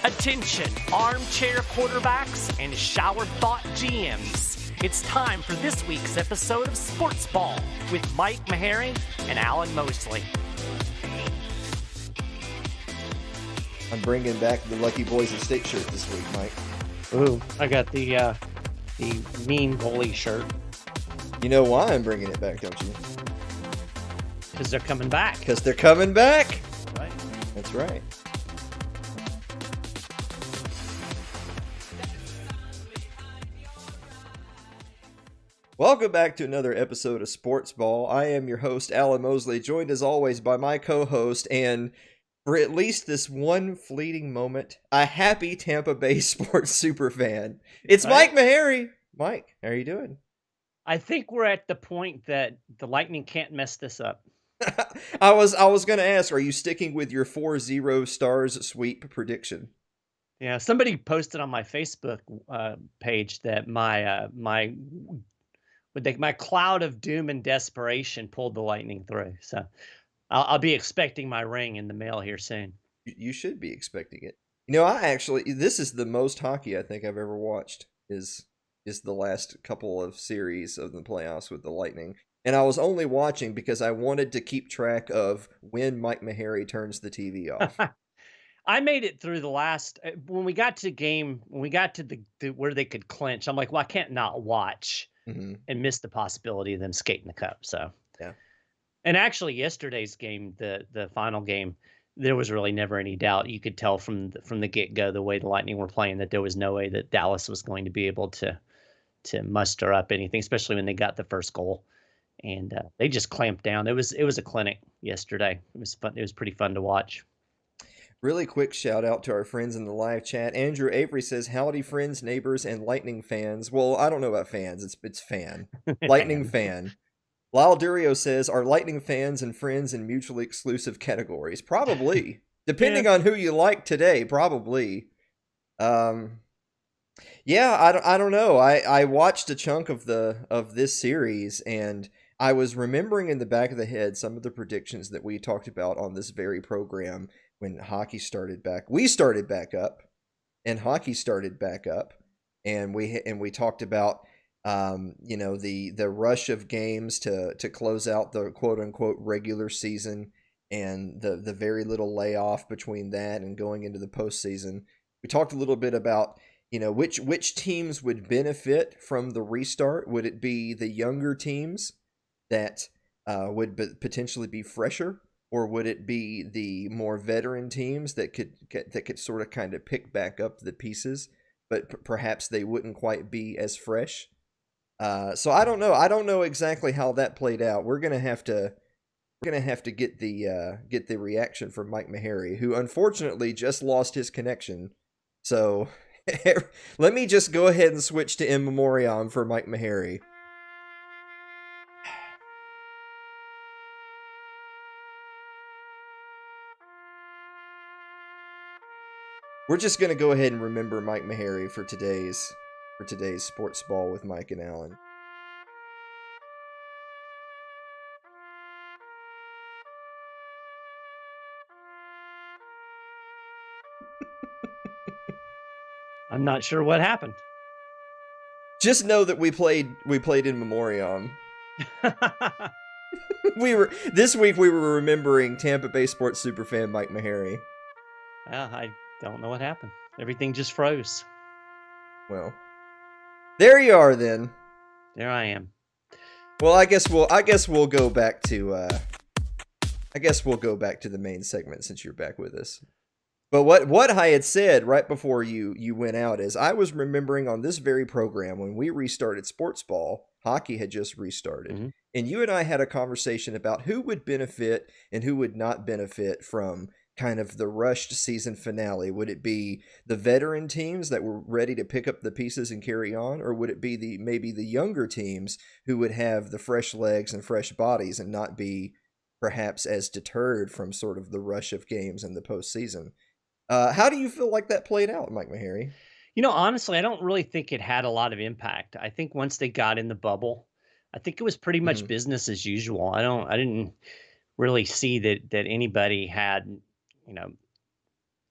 Attention, armchair quarterbacks and shower thought GMs. It's time for this week's episode of SportsBall with Mike Maharrey and Alan Mosley. I'm bringing back the Lucky Boys of State shirt this week, Mike. Ooh, I got the mean goalie shirt. You know why I'm bringing it back, don't you? Because they're coming back. Because they're coming back. Right. That's right. Welcome back to another episode of Sports Ball. I am your host, Alan Mosley, joined as always by my co-host, and for at least this one fleeting moment, a happy Tampa Bay sports superfan. It's Mike Maharrey. Mike, how are you doing? I think we're at the point that the Lightning can't mess this up. I was going to ask, are you sticking with your 4-0 stars sweep prediction? Yeah, somebody posted on my Facebook page that my cloud of doom and desperation pulled the Lightning through. So I'll be expecting my ring in the mail here soon. You should be expecting it. You know, this is the most hockey I think I've ever watched is the last couple of series of the playoffs with the Lightning. And I was only watching because I wanted to keep track of when Mike Maharrey turns the TV off. I made it through the last, when we got to the where they could clinch, I'm like, well, I can't not watch and miss the possibility of them skating the cup. So, yeah. And actually yesterday's game, the final game, there was really never any doubt. You could tell from the get-go, the way the Lightning were playing, that there was no way that Dallas was going to be able to muster up anything, especially when they got the first goal. And they just clamped down. It was a clinic yesterday. It was fun. It was pretty fun to watch. Really quick shout out to our friends in the live chat. Andrew Avery says, "Howdy, friends, neighbors, and Lightning fans." Well, I don't know about fans. It's fan. Lightning fan. Lyle Durio says, "Are Lightning fans and friends in mutually exclusive categories?" Probably. Depending on who you like today, probably. Yeah, I don't know. I watched a chunk of this series, and I was remembering in the back of the head some of the predictions that we talked about on this very program when hockey started back. We started back up, and hockey started back up, and we talked about the rush of games to close out the quote unquote regular season, and the very little layoff between that and going into the postseason. We talked a little bit about which teams would benefit from the restart. Would it be the younger teams that would potentially be fresher, or would it be the more veteran teams that could sort of kind of pick back up the pieces, but perhaps they wouldn't quite be as fresh? So I don't know. I don't know exactly how that played out. We're gonna have to get the reaction from Mike Maharrey, who unfortunately just lost his connection. So let me just go ahead and switch to in memoriam for Mike Maharrey. We're just gonna go ahead and remember Mike Maharrey for today's Sports Ball with Mike and Alan. I'm not sure what happened. Just know that we played in memoriam. This week we were remembering Tampa Bay sports superfan Mike Maharrey. I don't know what happened. Everything just froze. Well, there you are then. There I am. Well, I guess we'll go back to the main segment since you're back with us. But what I had said right before you went out is I was remembering on this very program when we restarted Sports Ball, hockey had just restarted, and you and I had a conversation about who would benefit and who would not benefit from kind of the rushed season finale. Would it be the veteran teams that were ready to pick up the pieces and carry on, or would it be maybe the younger teams who would have the fresh legs and fresh bodies and not be perhaps as deterred from sort of the rush of games in the postseason? How do you feel like that played out, Mike Maharrey? Honestly, I don't really think it had a lot of impact. I think once they got in the bubble, I think it was pretty much business as usual. I didn't really see that anybody had,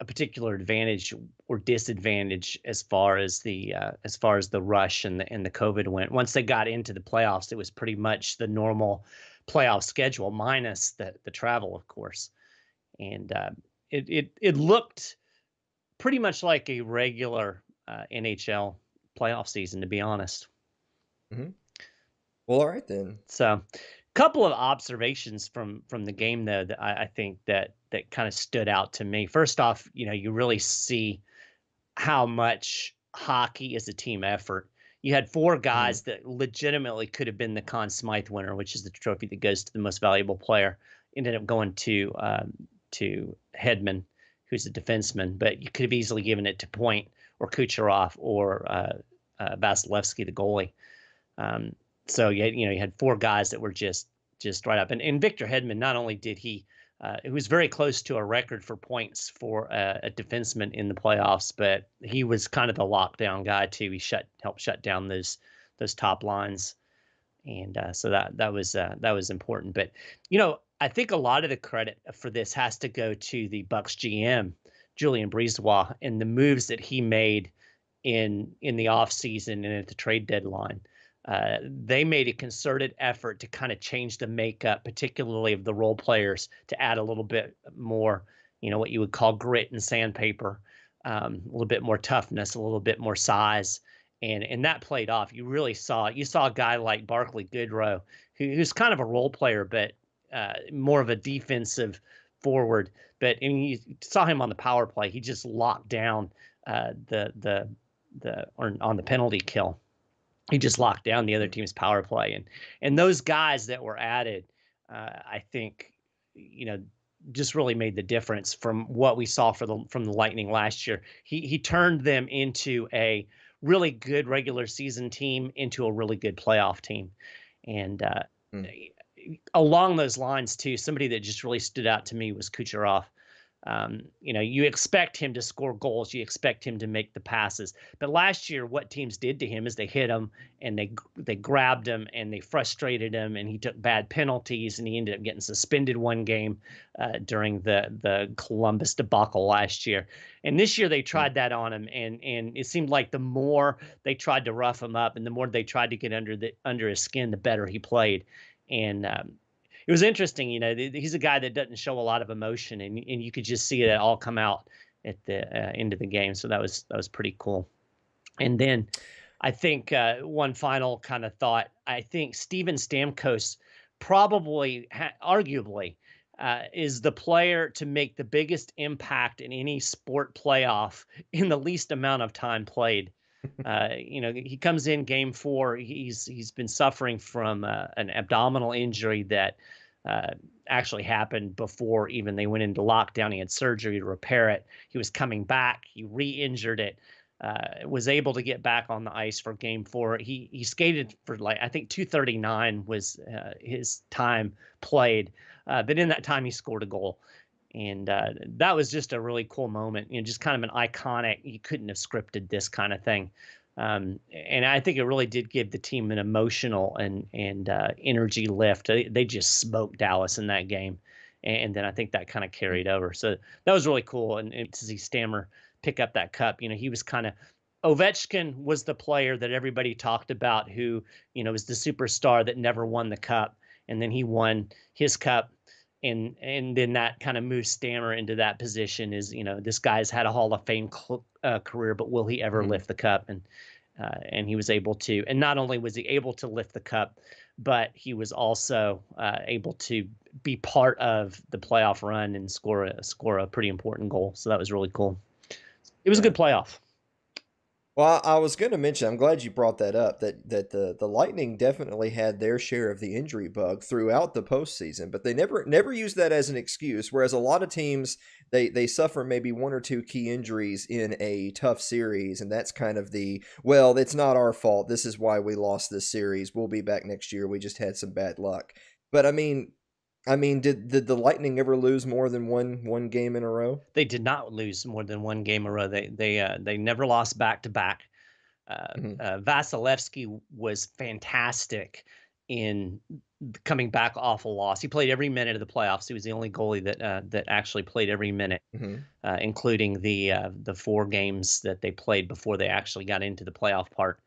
a particular advantage or disadvantage as far as the rush and the COVID went. Once they got into the playoffs, it was pretty much the normal playoff schedule minus the travel, of course. And it looked pretty much like a regular NHL playoff season, to be honest. Mm-hmm. Well, all right then. So, couple of observations from the game though that I think that kind of stood out to me. First off, you really see how much hockey is a team effort. You had four guys that legitimately could have been the Conn Smythe winner, which is the trophy that goes to the most valuable player. Ended up going to Hedman, who's a defenseman, but you could have easily given it to Point or Kucherov or Vasilevsky, the goalie. So you had four guys that were just right up. And Victor Hedman, not only did he it was very close to a record for points for a defenseman in the playoffs, but he was kind of the lockdown guy too. He helped shut down those top lines, and so that was important. But I think a lot of the credit for this has to go to the Bucks GM, Julien Brisebois, and the moves that he made in the offseason and at the trade deadline. They made a concerted effort to kind of change the makeup, particularly of the role players, to add a little bit more, what you would call grit and sandpaper, a little bit more toughness, a little bit more size. And that played off. You saw a guy like Barclay Goodrow, who's kind of a role player, but more of a defensive forward. But you saw him on the power play. He just locked down on the penalty kill. He just locked down the other team's power play, and those guys that were added, I think, just really made the difference from what we saw from the Lightning last year. He turned them into a really good regular season team into a really good playoff team, and along those lines too, somebody that just really stood out to me was Kucherov. You expect him to score goals. You expect him to make the passes. But last year, what teams did to him is they hit him and they grabbed him and they frustrated him, and he took bad penalties, and he ended up getting suspended one game during the Columbus debacle last year. And this year they tried that on him, and it seemed like the more they tried to rough him up and the more they tried to get under his skin, the better he played. And it was interesting, he's a guy that doesn't show a lot of emotion, and you could just see it all come out at the end of the game. So that was pretty cool. And then I think one final kind of thought, I think Steven Stamkos probably, arguably, is the player to make the biggest impact in any sport playoff in the least amount of time played. He comes in game 4. He's been suffering from an abdominal injury that actually happened before even they went into lockdown. He had surgery to repair it. He was coming back. He re-injured it. Was able to get back on the ice for game 4. He skated for I think 2:39 was his time played. But in that time he scored a goal. And that was just a really cool moment, just kind of an iconic, you couldn't have scripted this kind of thing. And I think it really did give the team an emotional and energy lift. They just smoked Dallas in that game. And then I think that kind of carried over. So that was really cool. And to see Stammer pick up that cup, he was kind of, Ovechkin was the player that everybody talked about who, was the superstar that never won the cup. And then he won his cup. And then that kind of moves Stammer into that position is, this guy's had a Hall of Fame career, but will he ever lift the cup? And he was able to. And not only was he able to lift the cup, but he was also able to be part of the playoff run and score a pretty important goal. So that was really cool. It was a good playoff. Well, I was going to mention, I'm glad you brought that up, that the Lightning definitely had their share of the injury bug throughout the postseason, but they never used that as an excuse, whereas a lot of teams, they suffer maybe one or two key injuries in a tough series, and that's kind of well, it's not our fault, this is why we lost this series, we'll be back next year, we just had some bad luck. But I mean, did the Lightning ever lose more than one game in a row? They did not lose more than one game in a row. They never lost back to back. Vasilevsky was fantastic in coming back off a loss. He played every minute of the playoffs. He was the only goalie that actually played every minute, including the 4 games that they played before they actually got into the playoff part.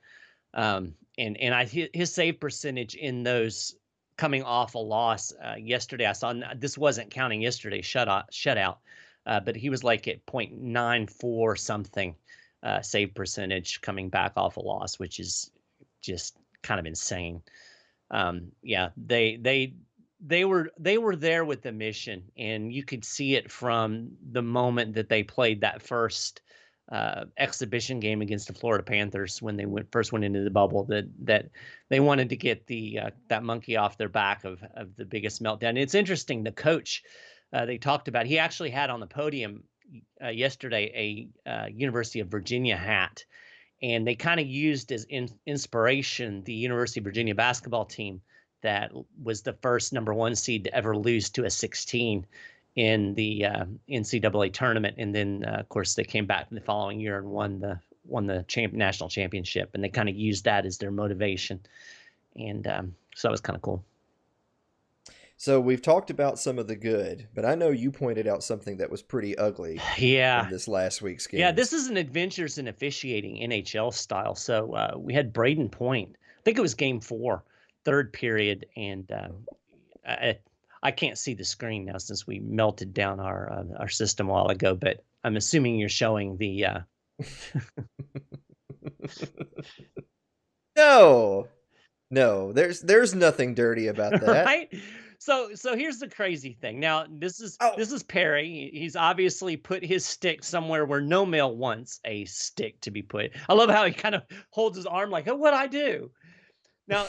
His save percentage in those coming off a loss yesterday, I saw, this wasn't counting yesterday's shutout, but he was like at .94 something save percentage coming back off a loss, which is just kind of insane. They were there with the mission, and you could see it from the moment that they played that first exhibition game against the Florida Panthers when they first went into the bubble, that they wanted to get that monkey off their back of the biggest meltdown. And it's interesting, the coach they talked about, he actually had on the podium yesterday a University of Virginia hat, and they kind of used as inspiration the University of Virginia basketball team that was the first #1 seed to ever lose to a 16 in the NCAA tournament. And then, of course, they came back the following year and won the national championship. And they kind of used that as their motivation. And so that was kind of cool. So we've talked about some of the good, but I know you pointed out something that was pretty ugly in this last week's game. Yeah, this is an adventures in officiating NHL style. So we had Braden Point. I think it was game 4, 3rd period, and I can't see the screen now since we melted down our system a while ago, but I'm assuming you're showing the No, there's nothing dirty about that. Right? So here's the crazy thing. Now, this is Perry. He's obviously put his stick somewhere where no male wants a stick to be put. I love how he kind of holds his arm like, oh, what'd I do? Now,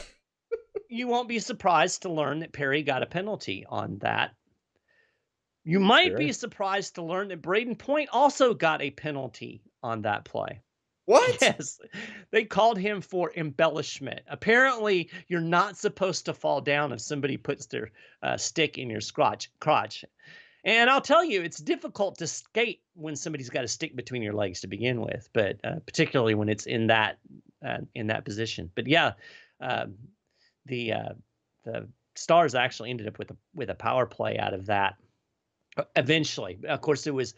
you won't be surprised to learn that Perry got a penalty on that. You might be surprised to learn that Braden Point also got a penalty on that play. What? Yes. They called him for embellishment. Apparently, you're not supposed to fall down if somebody puts their stick in your crotch. And I'll tell you, it's difficult to skate when somebody's got a stick between your legs to begin with, but particularly when it's in that position. But yeah, the Stars actually ended up with a power play out of that. Eventually, of course, the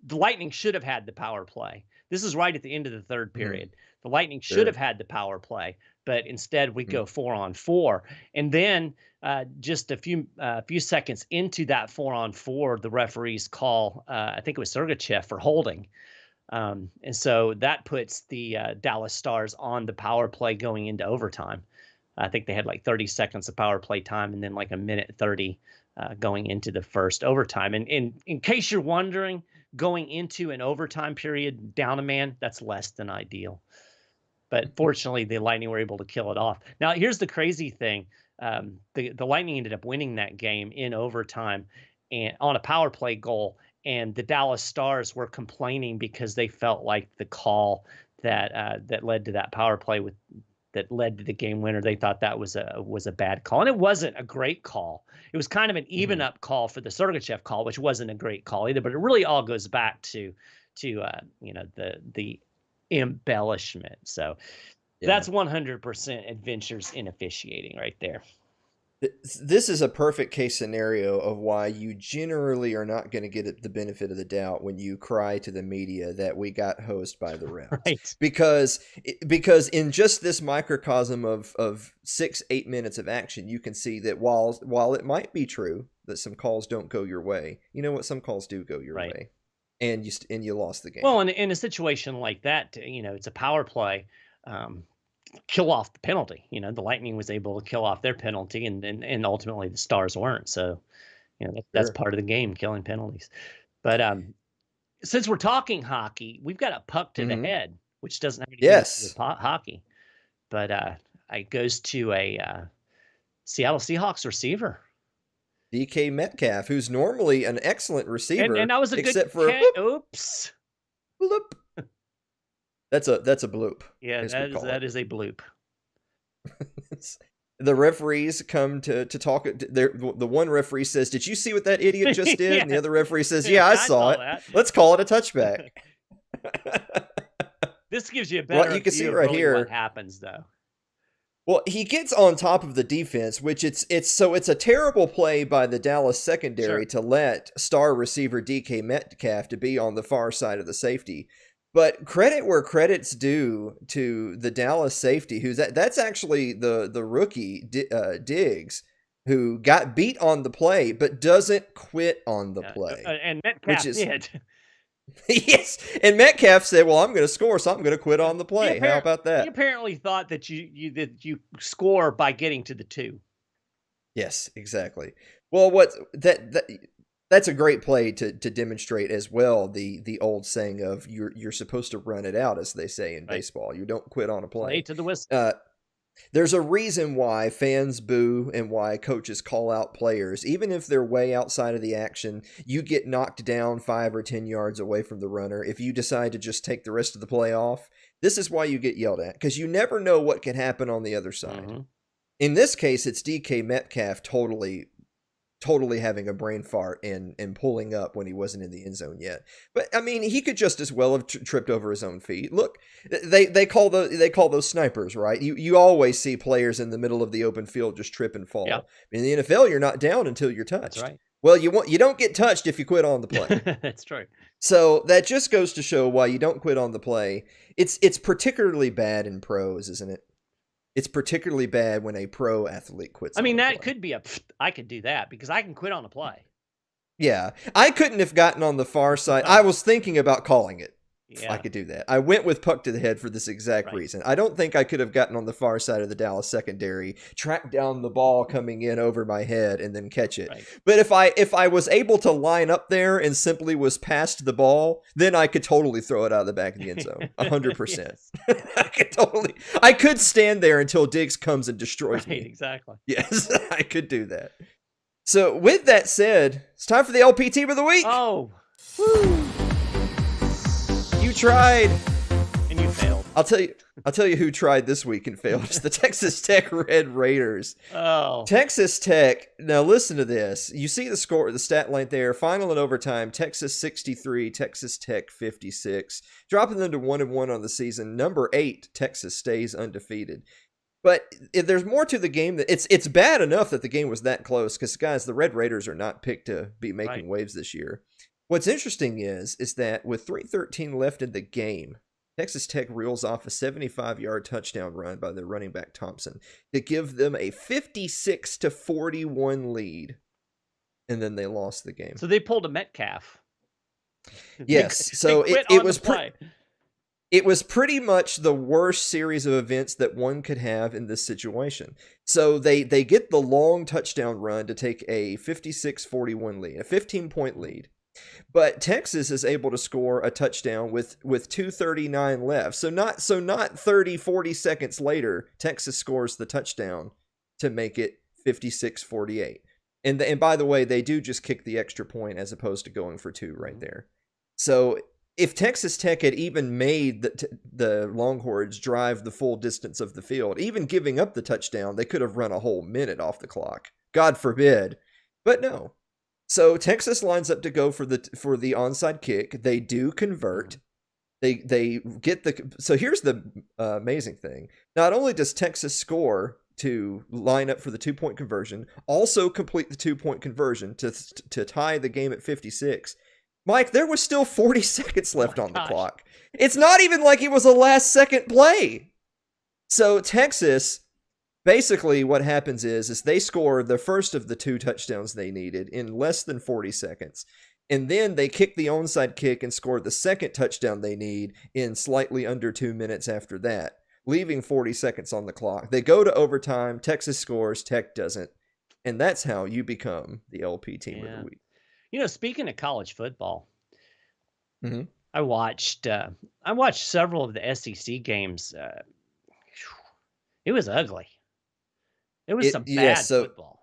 Lightning should have had the power play. This is right at the end of the 3rd period. The Lightning should have had the power play, but instead we go 4-on-4. And then just a few seconds into that 4-on-4, the referees call, I think it was Sergachev, for holding. And so that puts the Dallas Stars on the power play going into overtime. I think they had like 30 seconds of power play time and then like 1:30 going into the first overtime. And in case you're wondering, going into an overtime period down a man, that's less than ideal. But fortunately, the Lightning were able to kill it off. Now, here's the crazy thing. The Lightning ended up winning that game in overtime and on a power play goal. And the Dallas Stars were complaining because they felt like the call that led to that power play that led to the game winner, they thought that was a bad call. And it wasn't a great call. It was kind of an even up call for the Sergachev call, which wasn't a great call either. But it really all goes back to the embellishment. So that's 100% adventures in officiating right there. This is a perfect case scenario of why you generally are not going to get the benefit of the doubt when you cry to the media that we got hosed by the refs. Right. Because in just this microcosm of 6-8 minutes of action, you can see that while it might be true that some calls don't go your way, you know what? Some calls do go your way, and you lost the game. Well, in a situation like that, it's a power play. Kill off the penalty. The Lightning was able to kill off their penalty, and ultimately the Stars weren't. So, that's part of the game, killing penalties. But since we're talking hockey, we've got a puck to the head, which doesn't have anything to do with hockey. But it goes to a Seattle Seahawks receiver, DK Metcalf, who's normally an excellent receiver, and that was a except good for oops. Bloop. That's a bloop. Yeah, that is a bloop. The referees come to talk. The one referee says, "Did you see what that idiot just did?" Yeah. And the other referee says, "Yeah, I saw it. That. Let's call it a touchback." This gives you a better you can see view right of here what happens, though. Well, he gets on top of the defense, which it's a terrible play by the Dallas secondary to let star receiver DK Metcalf to be on the far side of the safety. But credit where credit's due to the Dallas safety, that's actually the rookie Diggs, who got beat on the play but doesn't quit on the play. And Metcalf did. Yes, and Metcalf said, "Well, I'm going to score, so I'm going to quit on the play." How about that? He apparently thought that you score by getting to the 2. Yes, exactly. Well, that's a great play to demonstrate as well the old saying of you're supposed to run it out, as they say in baseball. You don't quit on a play. Play to the whistle. There's a reason why fans boo and why coaches call out players. Even if they're way outside of the action, you get knocked down 5 or 10 yards away from the runner. If you decide to just take the rest of the play off, this is why you get yelled at, because you never know what can happen on the other side. Mm-hmm. In this case, it's DK Metcalf totally having a brain fart and pulling up when he wasn't in the end zone yet. But I mean, he could just as well have tripped over his own feet. Look, they call those snipers, right? You always see players in the middle of the open field just trip and fall. Yeah. In the NFL, you're not down until you're touched. That's right. Well, you don't get touched if you quit on the play. That's true. So that just goes to show why you don't quit on the play. It's particularly bad in pros, isn't it? It's particularly bad when a pro athlete quits. I mean, that could be I could do that because I can quit on a play. Yeah. I couldn't have gotten on the far side. I was thinking about calling it. Yeah. I could do that. I went with puck to the head for this exact reason. I don't think I could have gotten on the far side of the Dallas secondary, tracked down the ball coming in over my head, and then catch it. Right. But if I was able to line up there and simply was passed the ball, then I could totally throw it out of the back of the end zone. 100%. I could stand there until Diggs comes and destroys me. Exactly. Yes, I could do that. So with that said, it's time for the LP Team of the Week. Oh. Woo. You tried, and you failed. I'll tell you who tried this week and failed. It's the Texas Tech Red Raiders. Oh, Texas Tech. Now listen to this. You see the score, the stat line there. Final and overtime. Texas 63, Texas Tech 56, dropping them to 1-1 on the season. Number 8, Texas stays undefeated. But there's more to the game. That it's bad enough that the game was that close because, guys, the Red Raiders are not picked to be making waves this year. What's interesting is that with 3:13 left in the game, Texas Tech reels off a 75-yard touchdown run by their running back Thompson to give them a 56-41 lead, and then they lost the game. So they pulled a Metcalf. Yes, so it was pretty much the worst series of events that one could have in this situation. So they get the long touchdown run to take a 56-41 lead, a 15-point lead. But Texas is able to score a touchdown with 2:39 left. So not 30, 40 seconds later, Texas scores the touchdown to make it 56-48. And by the way, they do just kick the extra point as opposed to going for 2 right there. So if Texas Tech had even made the Longhorns drive the full distance of the field, even giving up the touchdown, they could have run a whole minute off the clock. God forbid. But no. So Texas lines up to go for the onside kick. They do convert. They get the. So here's the amazing thing. Not only does Texas score to line up for the 2-point conversion, also complete the 2-point conversion to tie the game at 56. Mike, there was still 40 seconds left on the clock. It's not even like it was a last-second play. So Texas, basically what happens is they score the first of the 2 touchdowns they needed in less than 40 seconds. And then they kick the onside kick and score the second touchdown they need in slightly under 2 minutes after that, leaving 40 seconds on the clock. They go to overtime. Texas scores. Tech doesn't. And that's how you become the LP Team of the Week. You know, speaking of college football, I watched several of the SEC games. It was ugly. It was some bad football.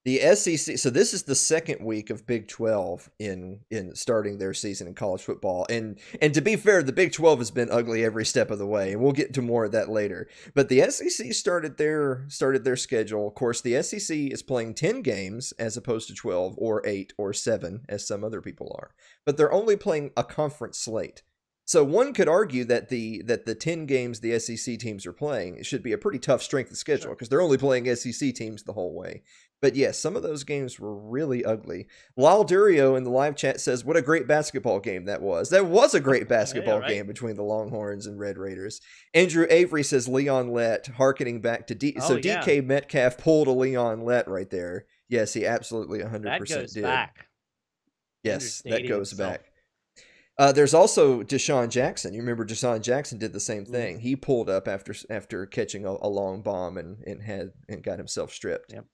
The SEC, so this is the second week of Big 12 in starting their season in college football. And to be fair, the Big 12 has been ugly every step of the way, and we'll get to more of that later. But the SEC started their schedule. Of course, the SEC is playing 10 games as opposed to 12 or 8 or 7 as some other people are. But they're only playing a conference slate. So one could argue that the 10 games the SEC teams are playing, it should be a pretty tough strength of schedule because they're only playing SEC teams the whole way. But yes, some of those games were really ugly. Lyle Durio in the live chat says, what a great basketball game that was. That was a great basketball game between the Longhorns and Red Raiders. Andrew Avery says Leon Lett, hearkening back to DK Metcalf pulled a Leon Lett right there. Yes, he absolutely 100% that goes did. Back. Yes, that goes back. There's also Deshaun Jackson. You remember Deshaun Jackson did the same thing. Mm-hmm. He pulled up after catching a long bomb and got himself stripped. Yep.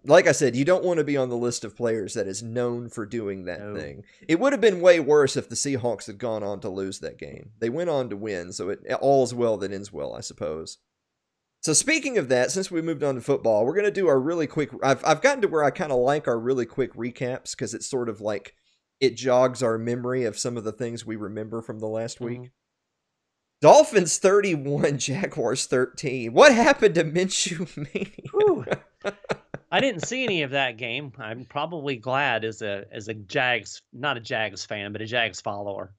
Like I said, you don't want to be on the list of players that is known for doing that thing. It would have been way worse if the Seahawks had gone on to lose that game. They went on to win, so it all's well that ends well, I suppose. So speaking of that, since we moved on to football, we're going to do our really quick... I've gotten to where I kind of like our really quick recaps because it's sort of like it jogs our memory of some of the things we remember from the last week. Dolphins 31, Jaguars 13. What happened to Minshew Mania? I didn't see any of that game. I'm probably glad as a Jags, not a Jags fan, but a Jags follower.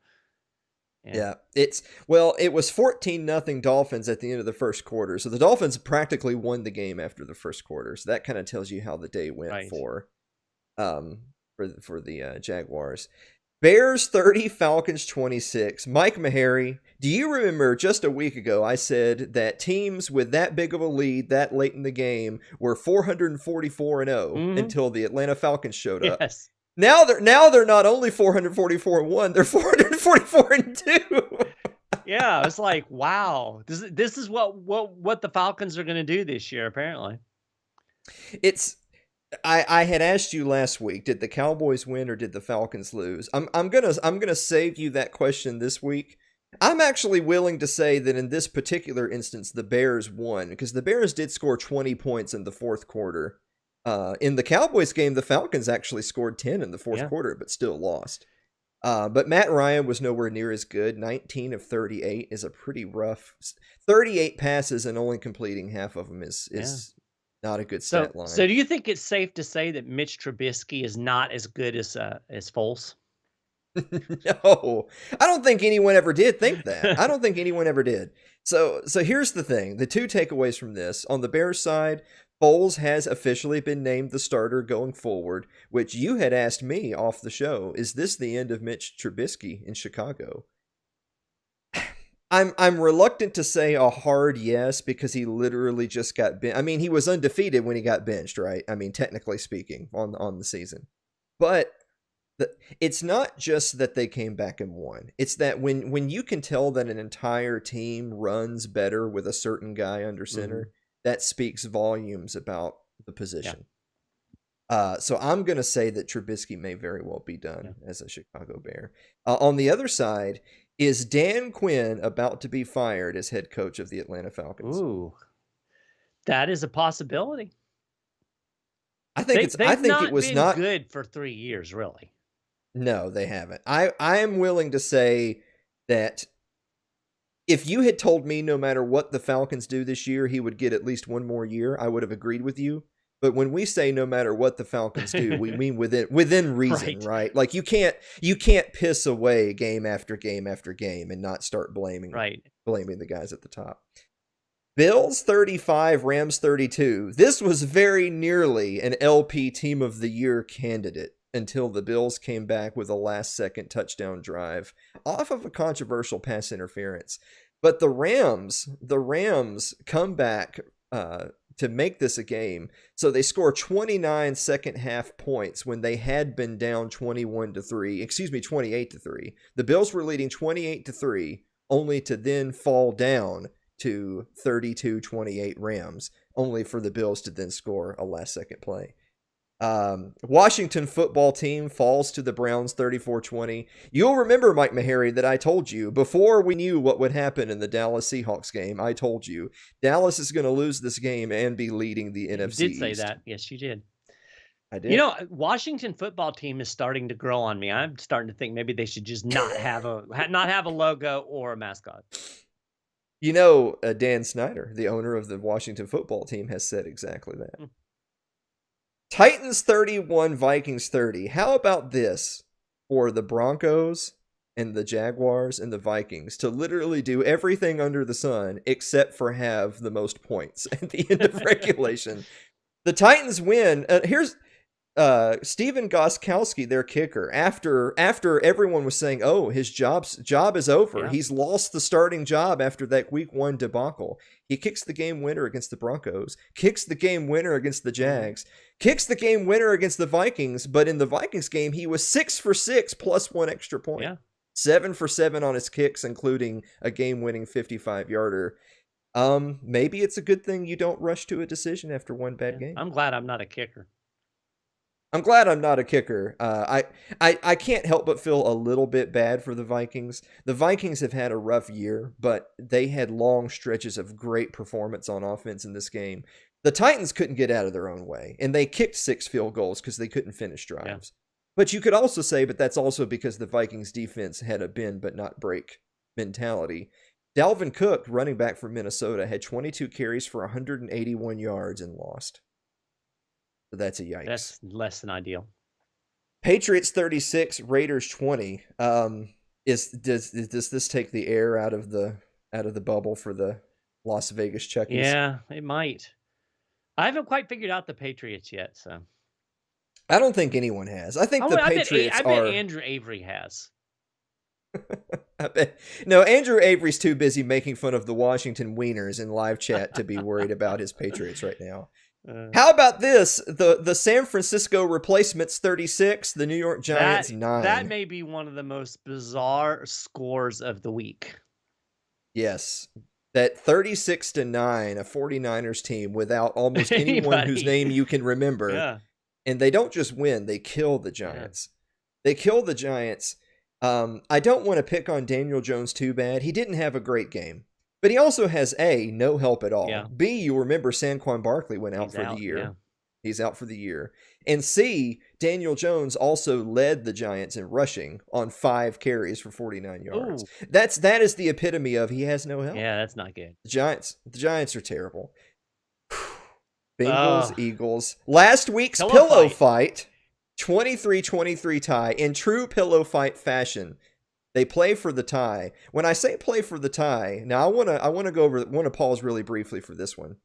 Yeah, it was 14-0 Dolphins at the end of the first quarter. So the Dolphins practically won the game after the first quarter. So that kind of tells you how the day went for the Jaguars. Bears 30, Falcons 26. Mike Maharrey, do you remember just a week ago I said that teams with that big of a lead that late in the game were 444-0 until the Atlanta Falcons showed up? Yes. Now they're not only 444-1, they're 444-2. Yeah, it's like, wow. This is what the Falcons are going to do this year apparently. I had asked you last week, did the Cowboys win or did the Falcons lose? I'm gonna save you that question this week. I'm actually willing to say that in this particular instance, the Bears won because the Bears did score 20 points in the fourth quarter. In the Cowboys game, the Falcons actually scored 10 in the fourth quarter, but still lost. But Matt Ryan was nowhere near as good. 19 of 38 is a pretty rough. 38 passes and only completing half of them is not a good stat line. So do you think it's safe to say that Mitch Trubisky is not as good as Foles? No, I don't think anyone ever did think that. I don't think anyone ever did. So here's the thing. The two takeaways from this. On the Bears side, Foles has officially been named the starter going forward, which you had asked me off the show. Is this the end of Mitch Trubisky in Chicago? I'm reluctant to say a hard yes because he literally just got benched. I mean, he was undefeated when he got benched, right? I mean, technically speaking, on the season. But it's not just that they came back and won. It's that when you can tell that an entire team runs better with a certain guy under center, that speaks volumes about the position. Yeah. So I'm going to say that Trubisky may very well be done as a Chicago Bear. On the other side, is Dan Quinn about to be fired as head coach of the Atlanta Falcons? Ooh, that is a possibility. I think it was not good for 3 years, really. No, they haven't. I am willing to say that if you had told me no matter what the Falcons do this year, he would get at least one more year, I would have agreed with you. But when we say no matter what the Falcons do, we mean within reason, right? Like you can't piss away game after game after game and not start blaming the guys at the top. Bills 35, Rams 32. This was very nearly an LP Team of the Year candidate until the Bills came back with a last-second touchdown drive off of a controversial pass interference. But the Rams come back to make this a game. So they score 29 second half points when they had been down 28-3. The Bills were leading 28-3, only to then fall down to 32-28 Rams, only for the Bills to then score a last second play. Washington football team falls to the Browns 34-20. You'll remember, Mike Maharrey, that I told you before we knew what would happen in the Dallas Seahawks game. I told you Dallas is going to lose this game and be leading the NFC You did say East. that. Yes, you did. I did. You know, Washington football team is starting to grow on me. I'm starting to think maybe they should just not have a logo or a mascot. You know, Dan Snyder, the owner of the Washington football team, has said exactly that. Titans 31, Vikings 30. How about this for the Broncos and the Jaguars and the Vikings to literally do everything under the sun except for have the most points at the end of regulation. The Titans win. Here's Steven Gostkowski, their kicker. After everyone was saying, "Oh, his job is over. Yeah. He's lost the starting job after that Week 1 debacle." He kicks the game winner against the Broncos, kicks the game winner against the Jags, kicks the game winner against the Vikings. But in the Vikings game, he was 6 for 6 plus 1 extra point. Yeah. 7 for 7 on his kicks, including a game-winning 55-yarder. Maybe it's a good thing you don't rush to a decision after one bad game. I'm glad I'm not a kicker. I'm glad I'm not a kicker. I can't help but feel a little bit bad for the Vikings. The Vikings have had a rough year, but they had long stretches of great performance on offense in this game. The Titans couldn't get out of their own way, and they kicked 6 field goals because they couldn't finish drives. Yeah. But you could also say, but that's also because the Vikings defense had a bend but not break mentality. Dalvin Cook, running back from Minnesota, had 22 carries for 181 yards and lost. So that's a yikes. That's less than ideal. Patriots 36, Raiders 20. Does this take the air out of the bubble for the Las Vegas Chuckies? Yeah, it might. I haven't quite figured out the Patriots yet, so I don't think anyone has. I think the Patriots I bet Andrew Avery has. No, Andrew Avery's too busy making fun of the Washington Wieners in live chat to be worried about his Patriots right now. How about this? The San Francisco replacements 36, the New York Giants 9. That may be one of the most bizarre scores of the week. Yes. That 36-9, a 49ers team without almost anyone whose name you can remember. Yeah. And they don't just win, they kill the Giants. Yeah. They kill the Giants. I don't want to pick on Daniel Jones too bad. He didn't have a great game. But he also has A, no help at all. Yeah. B, you remember Saquon Barkley went out for the year. Yeah. He's out for the year. And C, Daniel Jones also led the Giants in rushing on 5 carries for 49 yards. Ooh. That is the epitome of he has no help. Yeah, that's not good. The Giants are terrible. Bengals, Eagles. Last week's pillow fight, 23-23 tie. In true pillow fight fashion, they play for the tie. When I say play for the tie, now I want to pause really briefly for this one.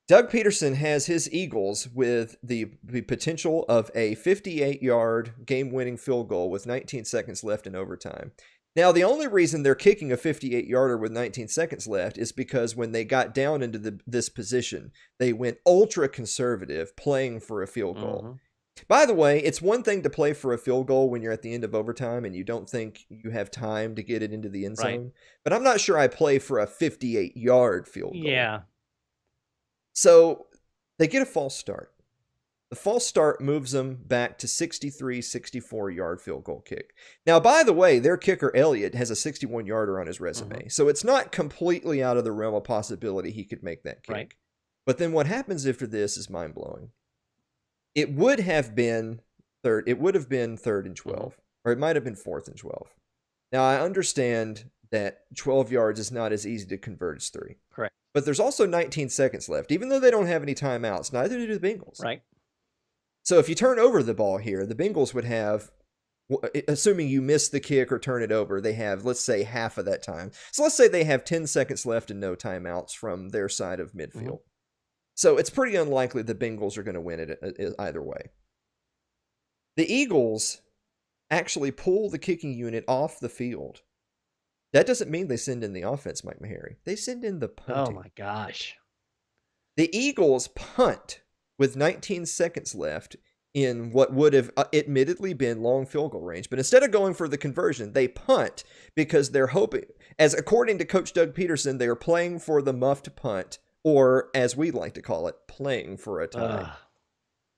Doug Peterson has his Eagles with the potential of a 58-yard game-winning field goal with 19 seconds left in overtime. Now, the only reason they're kicking a 58-yarder with 19 seconds left is because when they got down into this position, they went ultra-conservative, playing for a field goal. Mm-hmm. By the way, it's one thing to play for a field goal when you're at the end of overtime and you don't think you have time to get it into the end zone. Right. But I'm not sure I play for a 58-yard field goal. Yeah. So they get a false start. The false start moves them back to 63, 64-yard field goal kick. Now, by the way, their kicker, Elliott, has a 61-yarder on his resume. Mm-hmm. So it's not completely out of the realm of possibility he could make that kick. Right. But then what happens after this is mind-blowing. It would have been third and 12, mm-hmm. or it might have been 4th and 12. Now, I understand that 12 yards is not as easy to convert as 3. Correct. But there's also 19 seconds left, even though they don't have any timeouts. Neither do the Bengals. Right. So if you turn over the ball here, the Bengals would have, assuming you miss the kick or turn it over, they have, let's say, half of that time. So let's say they have 10 seconds left and no timeouts from their side of midfield. Mm-hmm. So it's pretty unlikely the Bengals are going to win it either way. The Eagles actually pull the kicking unit off the field. That doesn't mean they send in the offense, Mike Maharrey. They send in the punting. Oh, my gosh. The Eagles punt with 19 seconds left in what would have admittedly been long field goal range. But instead of going for the conversion, they punt because they're hoping, as according to Coach Doug Peterson, they are playing for the muffed punt, or as we like to call it, playing for a tie.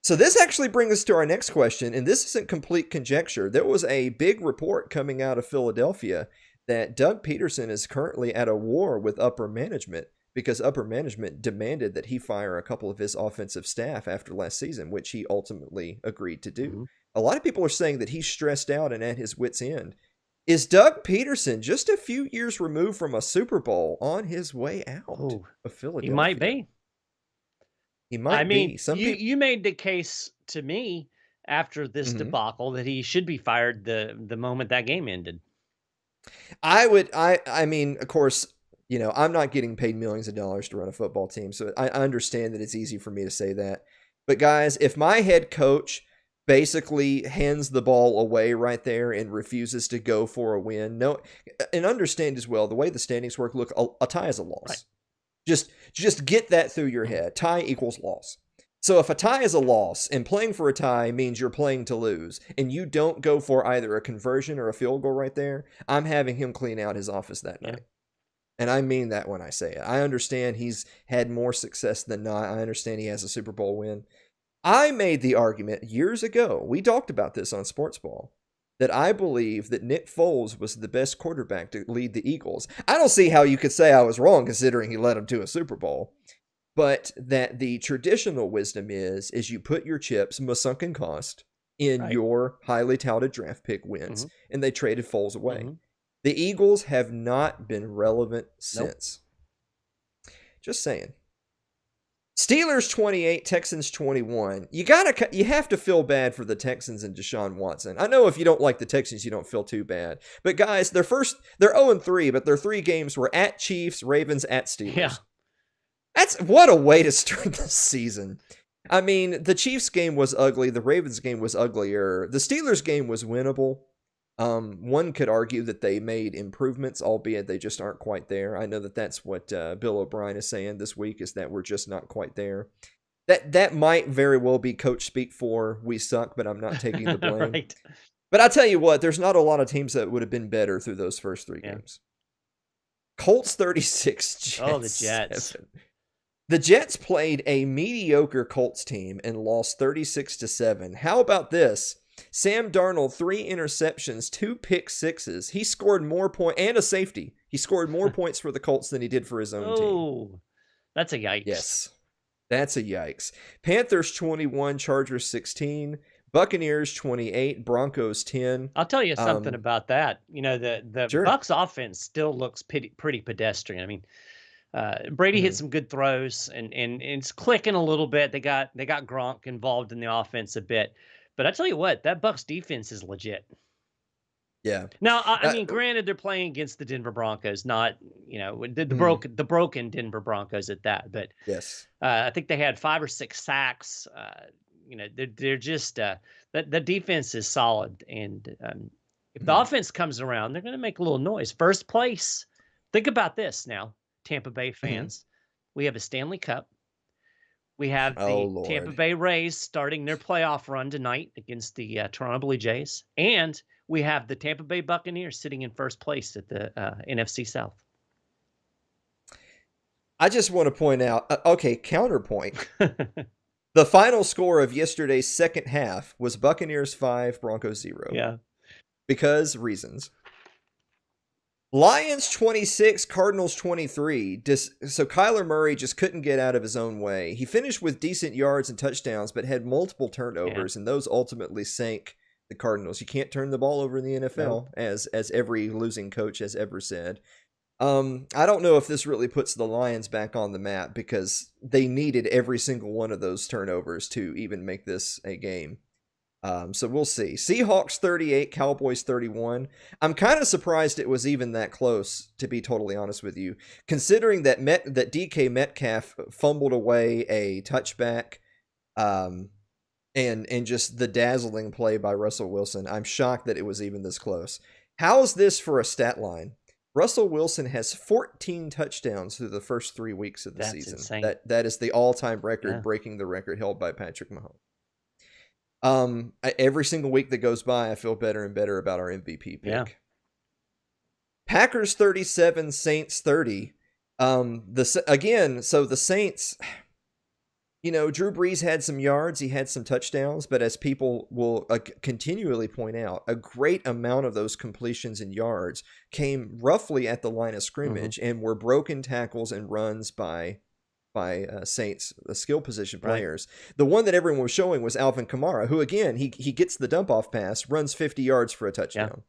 So this actually brings us to our next question, and this isn't complete conjecture. There was a big report coming out of Philadelphia that Doug Peterson is currently at a war with upper management because upper management demanded that he fire a couple of his offensive staff after last season, which he ultimately agreed to do. Mm-hmm. A lot of people are saying that he's stressed out and at his wit's end. Is Doug Peterson just a few years removed from a Super Bowl on his way out of Philadelphia? He might be. He might be. You made the case to me after this Mhm. debacle that he should be fired the moment that game ended. I mean, of course, I'm not getting paid millions of dollars to run a football team, so I understand that it's easy for me to say that. But guys, if my head coach basically hands the ball away right there and refuses to go for a win, no, and understand as well, the way the standings work, look, a tie is a loss. Right. Just get that through your head. Tie equals loss. So if a tie is a loss and playing for a tie means you're playing to lose and you don't go for either a conversion or a field goal right there, I'm having him clean out his office that night. And I mean that when I say it. I understand he's had more success than not. I understand he has a Super Bowl win. I made the argument years ago, we talked about this on SportsBall, that I believe that Nick Foles was the best quarterback to lead the Eagles. I don't see how you could say I was wrong considering he led them to a Super Bowl. But that the traditional wisdom is you put your chips, sunken cost, in your highly touted draft pick wins, and they traded Foles away. The Eagles have not been relevant since. Nope. Just saying. Steelers 28, Texans 21. You have to feel bad for the Texans and Deshaun Watson. I know if you don't like the Texans, you don't feel too bad. But guys, they're 0-3, but their 3 games were at Chiefs, Ravens, at Steelers. Yeah. That's what a way to start the season. I mean, the Chiefs game was ugly. The Ravens game was uglier. The Steelers game was winnable. One could argue that they made improvements, albeit they just aren't quite there. I know that that's what Bill O'Brien is saying this week, is that we're just not quite there. That might very well be coach speak for we suck, but I'm not taking the blame. Right. But I tell you what, there's not a lot of teams that would have been better through those first 3 games. Colts 36, Jets. Oh, the Jets. 7. The Jets played a mediocre Colts team and lost 36-7. How about this? Sam Darnold, 3 interceptions, 2 pick sixes. He scored more points and a safety. He scored more points for the Colts than he did for his own team. Oh, that's a yikes. Yes, that's a yikes. Panthers 21, Chargers 16, Buccaneers 28, Broncos 10. I'll tell you something about that. The sure. Bucs offense still looks pretty pedestrian. I mean, Brady hit some good throws and it's clicking a little bit. They got Gronk involved in the offense a bit. But I tell you what, that Bucs defense is legit. Yeah. Now, I mean, granted, they're playing against the Denver Broncos, not the broken Denver Broncos at that. But yes, I think they had 5 or 6 sacks. They're just the defense is solid, and if the offense comes around, they're going to make a little noise. First place. Think about this now, Tampa Bay fans. We have a Stanley Cup. We have the Tampa Bay Rays starting their playoff run tonight against the Toronto Blue Jays. And we have the Tampa Bay Buccaneers sitting in first place at the NFC South. I just want to point out, counterpoint. The final score of yesterday's second half was Buccaneers 5, Broncos 0. Yeah. Because reasons. Lions 26, Cardinals 23. So Kyler Murray just couldn't get out of his own way. He finished with decent yards and touchdowns, but had multiple turnovers, and those ultimately sank the Cardinals. You can't turn the ball over in the NFL, as every losing coach has ever said. I don't know if this really puts the Lions back on the map, because they needed every single one of those turnovers to even make this a game. So we'll see. Seahawks 38, Cowboys 31. I'm kind of surprised it was even that close, to be totally honest with you, considering that DK Metcalf fumbled away a touchback, and just the dazzling play by Russell Wilson. I'm shocked that it was even this close. How's this for a stat line? Russell Wilson has 14 touchdowns through the first 3 weeks of the season. Insane. That is the all-time record, breaking the record held by Patrick Mahomes. Every single week that goes by, I feel better and better about our MVP pick. Yeah. Packers 37, Saints 30. So the Saints, Drew Brees had some yards, he had some touchdowns, but as people will continually point out, a great amount of those completions and yards came roughly at the line of scrimmage and were broken tackles and runs by Saints skill position players. Right. The one that everyone was showing was Alvin Kamara, who again he gets the dump off pass, runs 50 yards for a touchdown.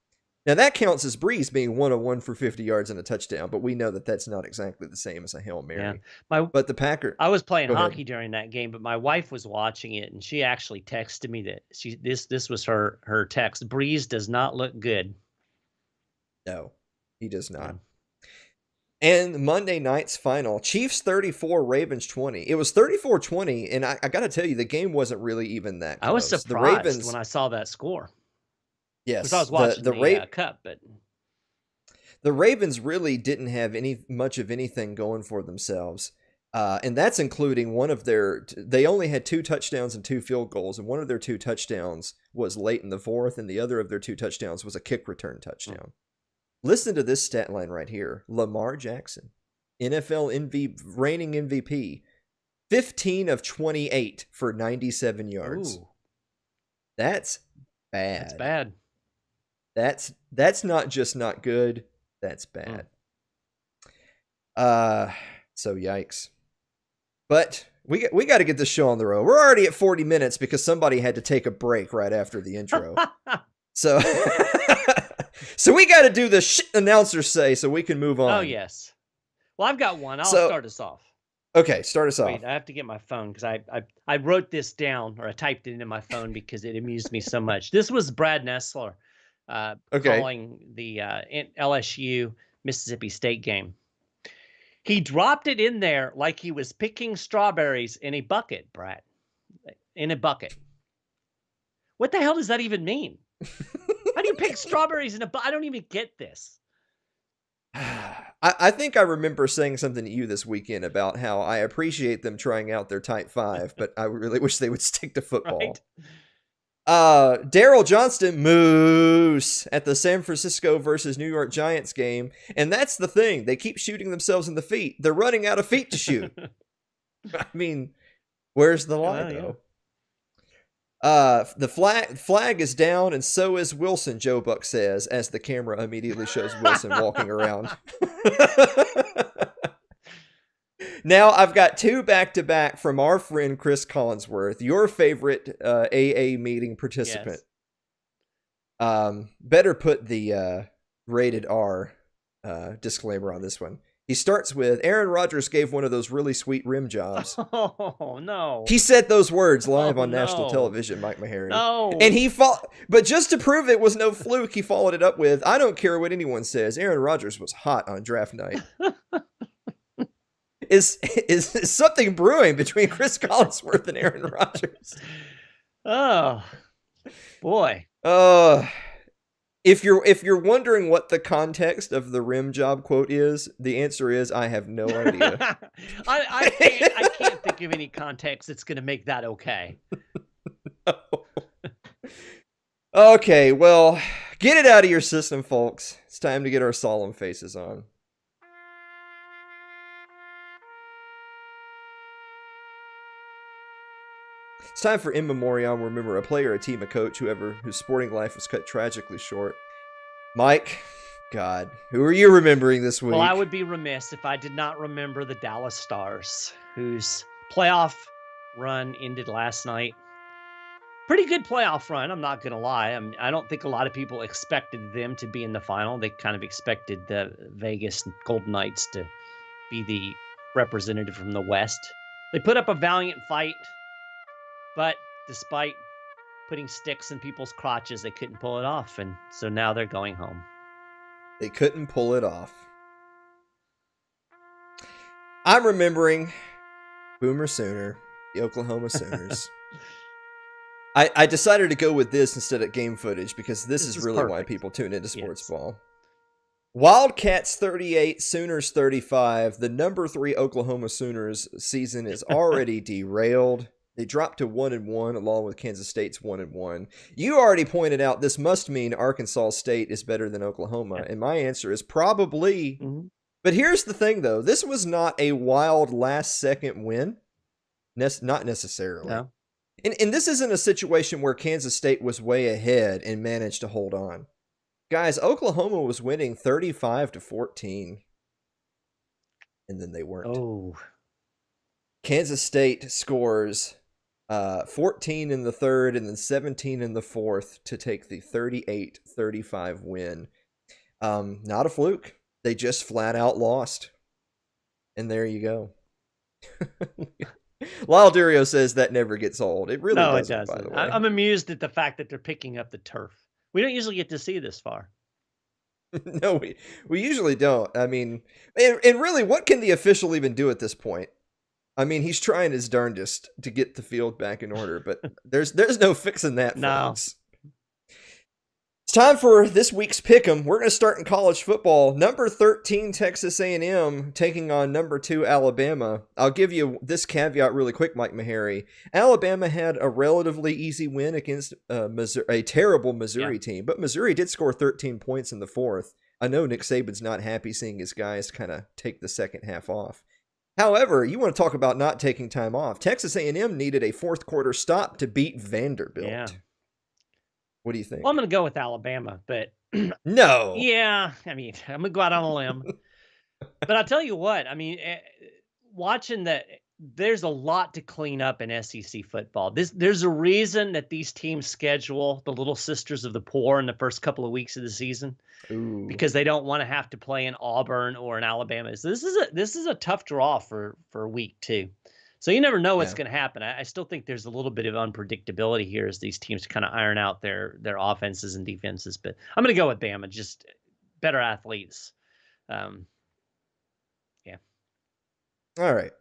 Now, that counts as Breeze being 101 for 50 yards and a touchdown, but we know that that's not exactly the same as a Hail Mary. Yeah. But the Packers... I was playing hockey during that game, but my wife was watching it, and she actually texted me that this was her text. Breeze does not look good. No, he does not. And Monday night's final, Chiefs 34, Ravens 20. It was 34-20, and I got to tell you, the game wasn't really even that close. I was surprised when I saw that score. Yes. Because I was watching the Cup, but... The Ravens really didn't have much of anything going for themselves. And that's including they only had 2 touchdowns and 2 field goals, and one of their 2 touchdowns was late in the fourth, and the other of their 2 touchdowns was a kick return touchdown. Listen to this stat line right here. Lamar Jackson, NFL reigning MVP, 15 of 28 for 97 yards. Ooh. That's bad. That's bad. That's not just not good. That's bad. So yikes. But we got to get this show on the road. We're already at 40 minutes because somebody had to take a break right after the intro. So we got to do the shit announcers say so we can move on. Oh, yes. Well, I've got one. I'll start us off. Okay, start us off. Wait, I have to get my phone because I wrote this down, or I typed it into my phone because it amused me so much. This was Brad Nessler calling the LSU Mississippi State game. He dropped it in there like he was picking strawberries in a bucket, Brad. In a bucket. What the hell does that even mean? How do you pick strawberries in a bucket? I don't even get this. I think I remember saying something to you this weekend about how I appreciate them trying out their Type 5, but I really wish they would stick to football. Right? Daryl Johnston, Moose, at the San Francisco versus New York Giants game. And that's the thing. They keep shooting themselves in the feet. They're running out of feet to shoot. I mean, where's the line, though? The flag is down, and so is Wilson, Joe Buck says, as the camera immediately shows Wilson walking around. Now, I've got 2 back-to-back from our friend Chris Collinsworth, your favorite AA meeting participant. Yes. Better put the rated R disclaimer on this one. He starts with, Aaron Rodgers gave one of those really sweet rim jobs. Oh, no. He said those words live on national television, Mike Maharrey. No. And but just to prove it was no fluke, he followed it up with, I don't care what anyone says, Aaron Rodgers was hot on draft night. Is something brewing between Chris Collinsworth and Aaron Rodgers? Oh, boy. If you're wondering what the context of the rim job quote is, the answer is I have no idea. I can't think of any context that's going to make that okay. No. Okay, well, get it out of your system, folks. It's time to get our solemn faces on. It's time for In Memoriam. Remember, a player, a team, a coach, whoever whose sporting life was cut tragically short. Mike, God, who are you remembering this week? Well, I would be remiss if I did not remember the Dallas Stars, whose playoff run ended last night. Pretty good playoff run, I'm not going to lie. I don't think a lot of people expected them to be in the final. They kind of expected the Vegas Golden Knights to be the representative from the West. They put up a valiant fight. But despite putting sticks in people's crotches, they couldn't pull it off. And so now they're going home. They couldn't pull it off. I'm remembering Boomer Sooner, the Oklahoma Sooners. I decided to go with this instead of game footage because this is really perfect. Why people tune into SportsBall. Yes. Wildcats 38, Sooners 35. The number 3 Oklahoma Sooners season is already derailed. They dropped to 1-1 along with Kansas State's 1-1. You already pointed out this must mean Arkansas State is better than Oklahoma, and my answer is probably. Mm-hmm. But here's the thing, though. This was not a wild last-second win. Not necessarily. No. And this isn't a situation where Kansas State was way ahead and managed to hold on. Guys, Oklahoma was winning 35-14. And then they weren't. Oh. Kansas State scores 14 in the third, and then 17 in the fourth to take the 38-35 win. Not a fluke. They just flat out lost. And there you go. Lyle Durio says that never gets old. It really doesn't, it doesn't. By the way. I'm amused at the fact that they're picking up the turf. We don't usually get to see this far. No, we usually don't. I mean, and really, what can the official even do at this point? I mean, he's trying his darndest to get the field back in order, but there's no fixing that, folks. It's time for this week's Pick'em. We're going to start in college football. Number 13, Texas A&M, taking on number 2, Alabama. I'll give you this caveat really quick, Mike Maharrey. Alabama had a relatively easy win against a terrible Missouri team, but Missouri did score 13 points in the fourth. I know Nick Saban's not happy seeing his guys kind of take the second half off. However, you want to talk about not taking time off. Texas A&M needed a fourth quarter stop to beat Vanderbilt. Yeah. What do you think? Well, I'm going to go with Alabama, but no. Yeah, I mean, I'm going to go out on a limb. But I'll tell you what, I mean, watching that, there's a lot to clean up in SEC football. There's a reason that these teams schedule the little sisters of the poor in the first couple of weeks of the season. Ooh. Because they don't want to have to play in Auburn or in Alabama. So this is a tough draw for week 2. So you never know what's going to happen. I still think there's a little bit of unpredictability here as these teams kind of iron out their offenses and defenses. But I'm going to go with Bama, just better athletes. Yeah. All right.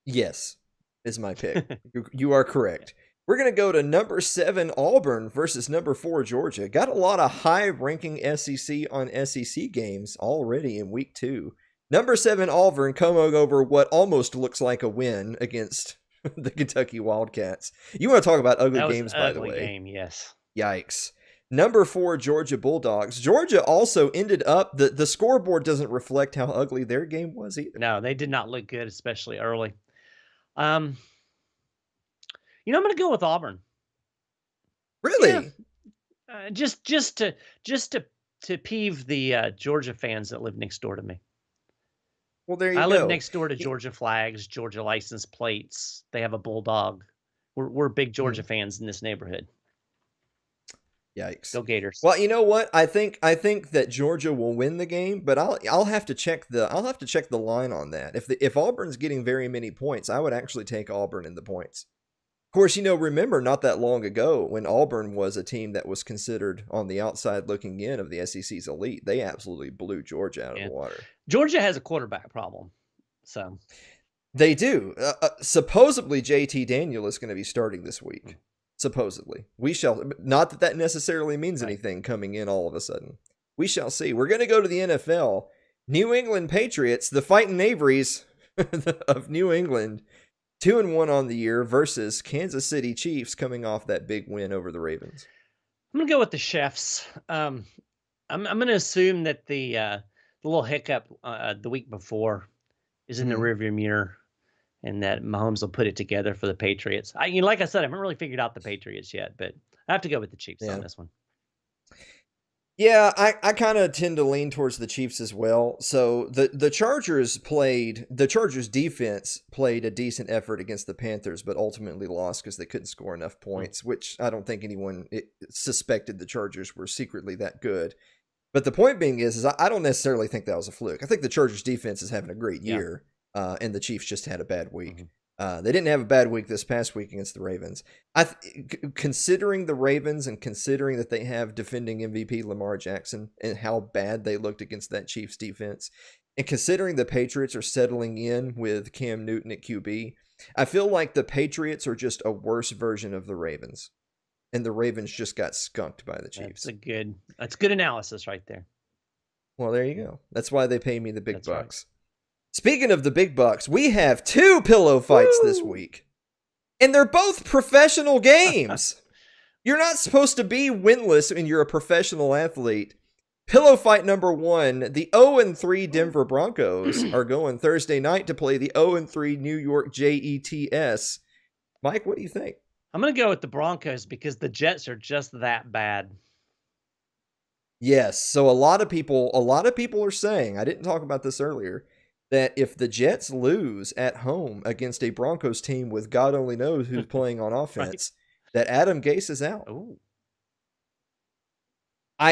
Yes, is my pick. You are correct. We're going to go to number 7, Auburn versus number 4, Georgia. Got a lot of high-ranking SEC on SEC games already in week 2. Number 7, Auburn coming over what almost looks like a win against the Kentucky Wildcats. You want to talk about ugly games, by the way. Ugly game, yes. Yikes. Number 4, Georgia Bulldogs. Georgia also ended up, the scoreboard doesn't reflect how ugly their game was either. No, they did not look good, especially early. I'm going to go with Auburn. Really? Yeah. Just to peeve the Georgia fans that live next door to me. Well, there you go. I live next door to Georgia flags, Georgia license plates. They have a bulldog. We're big Georgia fans in this neighborhood. Yikes! Go Gators. Well, you know what? I think that Georgia will win the game, but I'll have to check the line on that. If Auburn's getting very many points, I would actually take Auburn in the points. Of course, remember not that long ago when Auburn was a team that was considered on the outside looking in of the SEC's elite. They absolutely blew Georgia out of the water. Georgia has a quarterback problem, so they do. Supposedly, JT Daniel is going to be starting this week. Supposedly, we shall. Not that necessarily means anything coming in all of a sudden. We shall see. We're going to go to the NFL. New England Patriots, the Fighting Averys of New England. 2-1 on the year versus Kansas City Chiefs coming off that big win over the Ravens. I'm going to go with the Chefs. I'm going to assume that the little hiccup the week before is in the rearview mirror and that Mahomes will put it together for the Patriots. Like I said, I haven't really figured out the Patriots yet, but I have to go with the Chiefs on this one. Yeah, I kind of tend to lean towards the Chiefs as well. So the Chargers defense played a decent effort against the Panthers, but ultimately lost because they couldn't score enough points, which I don't think anyone suspected the Chargers were secretly that good. But the point being is I don't necessarily think that was a fluke. I think the Chargers defense is having a great year, and the Chiefs just had a bad week. Mm-hmm. They didn't have a bad week this past week against the Ravens. Considering the Ravens and considering that they have defending MVP Lamar Jackson and how bad they looked against that Chiefs defense, and considering the Patriots are settling in with Cam Newton at QB, I feel like the Patriots are just a worse version of the Ravens. And the Ravens just got skunked by the Chiefs. That's good analysis right there. Well, there you go. That's why they pay me the big bucks. Right. Speaking of the big bucks, we have 2 pillow fights this week. And they're both professional games. You're not supposed to be winless when you're a professional athlete. Pillow fight number 1, the 0-3 Denver Broncos are going Thursday night to play the 0-3 New York Jets. Mike, what do you think? I'm going to go with the Broncos because the Jets are just that bad. Yes, so a lot of people are saying, I didn't talk about this earlier, that if the Jets lose at home against a Broncos team with God only knows who's playing on offense, that Adam Gase is out. Ooh.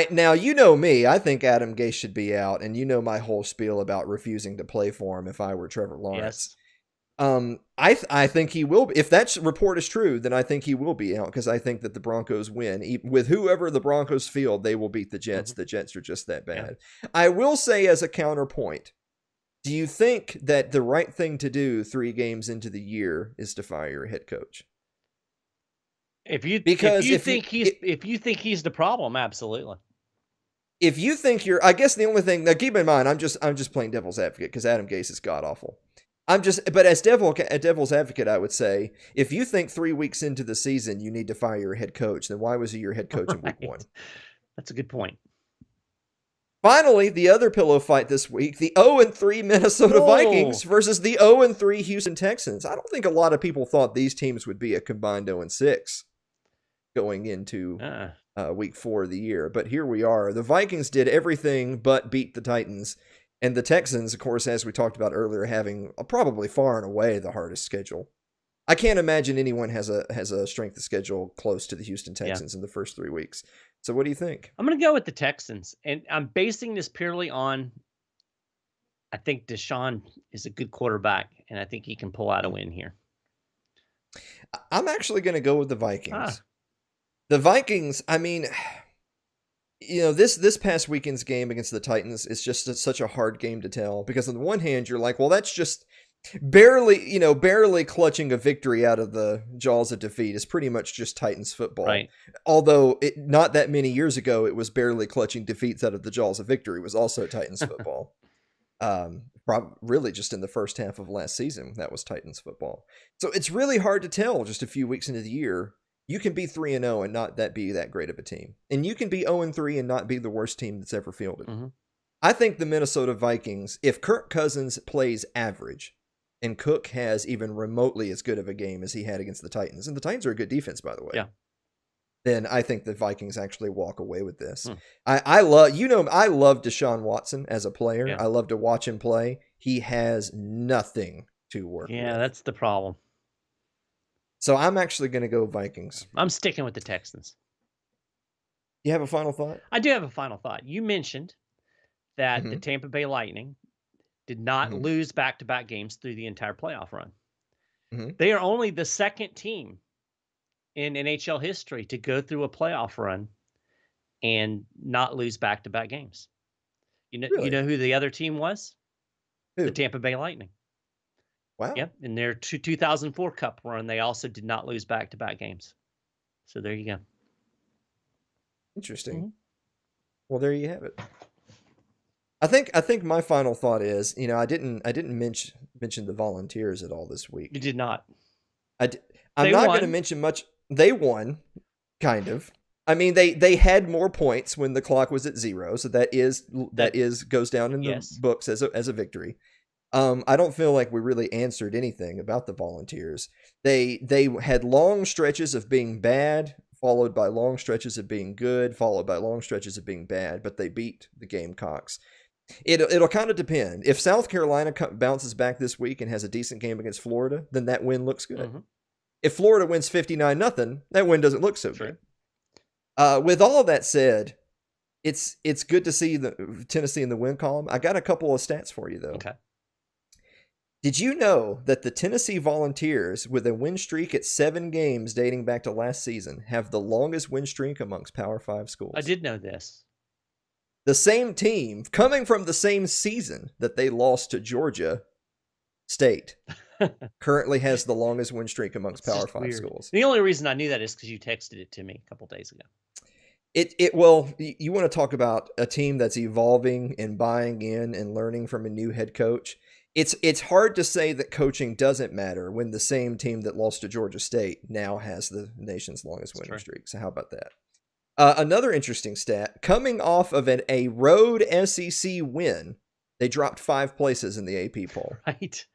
Now, you know me, I think Adam Gase should be out, and you know my whole spiel about refusing to play for him if I were Trevor Lawrence. Yes. I think he will be. If that report is true, then I think he will be out, because I think that the Broncos win. With whoever the Broncos field, they will beat the Jets. The Jets are just that bad. Yeah. I will say as a counterpoint, do you think that the right thing to do 3 games into the year is to fire your head coach? If you think he's the problem, absolutely. If you think I guess the only thing, now keep in mind, I'm just playing devil's advocate because Adam Gase is god awful. But as devil's advocate, I would say, if you think 3 weeks into the season you need to fire your head coach, then why was he your head coach in week 1? That's a good point. Finally, the other pillow fight this week, the 0-3 Minnesota Vikings versus the 0-3 Houston Texans. I don't think a lot of people thought these teams would be a combined 0-6 going into week 4 of the year. But here we are. The Vikings did everything but beat the Titans. And the Texans, of course, as we talked about earlier, having probably far and away the hardest schedule. I can't imagine anyone has a strength of schedule close to the Houston Texans in the first 3 weeks. So what do you think? I'm going to go with the Texans, and I'm basing this purely on I think Deshaun is a good quarterback, and I think he can pull out a win here. I'm actually going to go with the Vikings. The Vikings, I mean, you know, this past weekend's game against the Titans is just such a hard game to tell, because on the one hand, you're like, well, that's just barely clutching a victory out of the jaws of defeat is pretty much just Titans football. Right. Although not that many years ago, it was barely clutching defeats out of the jaws of victory was also Titans football. Really just in the first half of last season, that was Titans football. So it's really hard to tell just a few weeks into the year. You can be 3-0 and not be that great of a team. And you can be 0-3 and not be the worst team that's ever fielded. Mm-hmm. I think the Minnesota Vikings, if Kirk Cousins plays average, and Cook has even remotely as good of a game as he had against the Titans, and the Titans are a good defense, by the way, then I think the Vikings actually walk away with this. I love Deshaun Watson as a player. Yeah. I love to watch him play. He has nothing to work with. Yeah, that's the problem. So I'm actually going to go Vikings. I'm sticking with the Texans. You have a final thought? I do have a final thought. You mentioned that the Tampa Bay Lightning did not lose back-to-back games through the entire playoff run. They are only the second team in NHL history to go through a playoff run and not lose back-to-back games. You know who the other team was? Who? The Tampa Bay Lightning. Wow. Yep. In their 2004 Cup run, they also did not lose back-to-back games. So there you go. Interesting. Well, there you have it. I think my final thought is, I didn't mention the Volunteers at all this week. You did not. I'm not going to mention much. They won, kind of. I mean, they had more points when the clock was at 0, so that goes down in the books as a victory. I don't feel like we really answered anything about the Volunteers. They had long stretches of being bad, followed by long stretches of being good, followed by long stretches of being bad, but they beat the Gamecocks. It'll kind of depend. If South Carolina bounces back this week and has a decent game against Florida, then that win looks good. If Florida wins 59-0, that win doesn't look so good. With all of that said, it's good to see the Tennessee in the win column. I got a couple of stats for you, though. Okay. Did you know that the Tennessee Volunteers, with a win streak at 7 games dating back to last season, have the longest win streak amongst Power 5 schools? I did know this. The same team, coming from the same season that they lost to Georgia State, currently has the longest win streak amongst Power 5 schools. The only reason I knew that is because you texted it to me a couple days ago. Well, you want to talk about a team that's evolving and buying in and learning from a new head coach. It's hard to say that coaching doesn't matter when the same team that lost to Georgia State now has the nation's longest winning streak. So how about that? Another interesting stat, coming off of a road SEC win, they dropped 5 places in the AP poll. Right.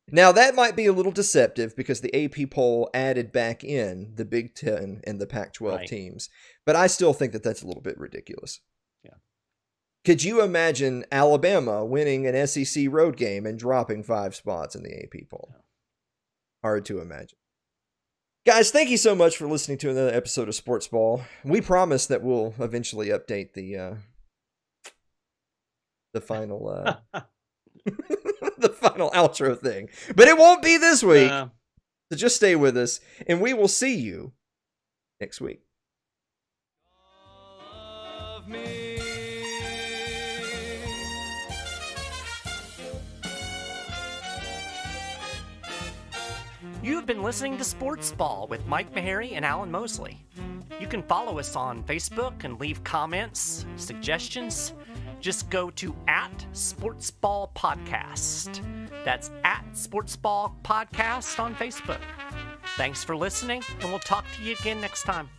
Now, that might be a little deceptive because the AP poll added back in the Big Ten and the Pac-12 teams, but I still think that that's a little bit ridiculous. Yeah. Could you imagine Alabama winning an SEC road game and dropping 5 spots in the AP poll? Hard to imagine. Guys, thank you so much for listening to another episode of Sports Ball. We promise that we'll eventually update the final the final outro thing, but it won't be this week. So just stay with us, and we will see you next week. You've been listening to Sports Ball with Mike Maharrey and Alan Mosley. You can follow us on Facebook and leave comments, suggestions. Just go to @SportsBall Podcast. That's @SportsBall Podcast on Facebook. Thanks for listening, and we'll talk to you again next time.